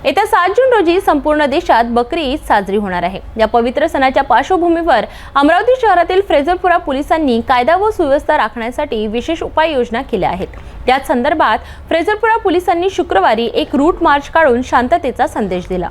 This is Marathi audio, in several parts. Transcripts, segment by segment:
येत्या 7 जून रोजी संपूर्ण देशात बकरी ईद साजरी होणार आहे। या पवित्र सणाच्या पार्श्वभूमीवर अमरावती शहरातील फ्रेझरपुरा पोलिसांनी कायदा व सुव्यवस्था राखण्यासाठी विशेष उपाययोजना केल्या आहेत। त्याच संदर्भात फ्रेझरपुरा पोलिसांनी शुक्रवारी एक रूट मार्च काढून शांततेचा संदेश दिला।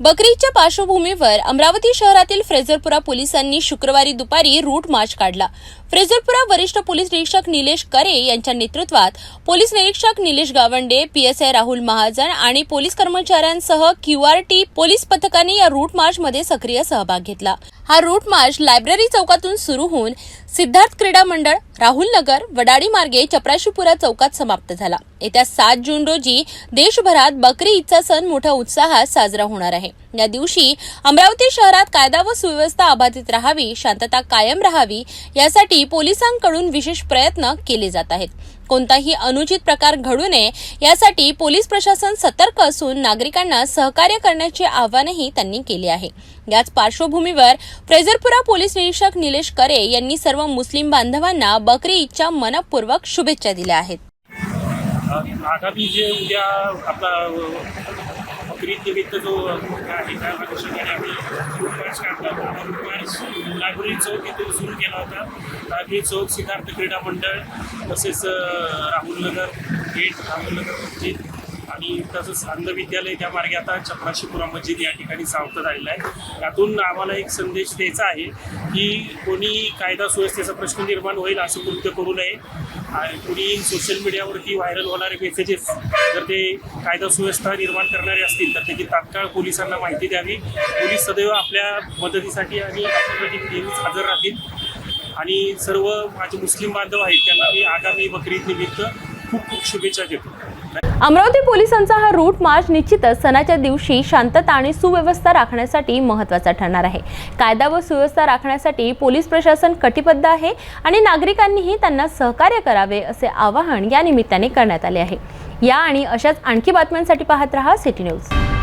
बकरी ईदच्या पार्श्वभूमीवर अमरावती शहरातील फ्रेझरपुरा पोलिसांनी शुक्रवारी दुपारी रूट मार्च काढला। फ्रेझरपुरा वरिष्ठ पोलीस निरीक्षक निलेश करे यांच्या नेतृत्वात पोलीस निरीक्षक निलेश गावंडे, पीएसआय राहुल महाजन आणि पोलीस कर्मचाऱ्यांसह क्यूआरटी पोलीस पथकाने या रूट मार्च मध्ये सक्रिय सहभाग घेतला। हा रूट मार्च लायब्ररी चौकातून सुरू होऊन सिद्धार्थ क्रीडा मंडळ, राहुल नगर, वडाडी मार्गे चपराशीपुरा चौकात समाप्त झाला। येत्या 7 जून रोजी देशभरात बकरी ईदचा सण मोठ्या उत्साहात साजरा होणार आहे। या दिवशी अमरावती शहरात कायदा व सुव्यवस्था अबाधित राहावी, शांतता कायम राहावी यासाठी पोलिसांकडून विशेष प्रयत्न केले जात आहेत। कोणताही अनुचित प्रकार घडू नये यासाठी पोलीस प्रशासन सतर्क असून नागरिकांना सहकार्य करण्याचे आवाहनही त्यांनी केले आहे। याच पार्श्वभूमीवर फ्रेझरपुरा पोलीस निरीक्षक निलेश करे यांनी सर्व मुस्लिम बांधवांना बकरी ईदच्या मनपूर्वक शुभेच्छा दिल्या आहेत। आगामी जे उद्या आपला बकरी ईद निमित्त जो आहे त्या अनुषंगाने आम्ही रूटमार्च काढला। रूटमार्च लायब्ररी चौक इथून सुरू केला होता। लायब्ररी चौक, सिद्धार्थ क्रीडा मंडळ, तसेच राहुल नगर गेट, राहुल नगर मस्जिद आणि तसंच अंध विद्यालय त्या मार्गे आता चपराशीपुरा मस्जिद या ठिकाणी सावध झालेला आहे। यातून आम्हाला एक संदेश द्यायचा आहे की कोणी कायदा सुव्यवस्थेचा प्रश्न निर्माण होईल असं कृत्य करू नये। आणि कोणी सोशल मीडियावरती व्हायरल होणारे मेसेजेस जर ते कायदा सुव्यवस्था निर्माण करणारे असतील तर त्याची तात्काळ पोलिसांना माहिती द्यावी। पोलीस सदैव आपल्या मदतीसाठी आणि आपल्यासाठी नेहमीच हजर राहतील। आणि सर्व माझे मुस्लिम बांधव आहेत त्यांना मी आगामी बकरी ईद निमित्त खूप खूप शुभेच्छा देतो। अमरावती पोलिसांचा हा रूट मार्च निश्चितच सणाच्या दिवशी शांतता आणि सुव्यवस्था राखण्यासाठी महत्त्वाचा ठरणार आहे। कायदा व सुव्यवस्था राखण्यासाठी पोलीस प्रशासन कटिबद्ध आहे आणि नागरिकांनीही त्यांना सहकार्य करावे असे आवाहन या निमित्ताने करण्यात आले आहे। या आणि अशाच आणखी बातम्यांसाठी पाहत रहा सिटी न्यूज।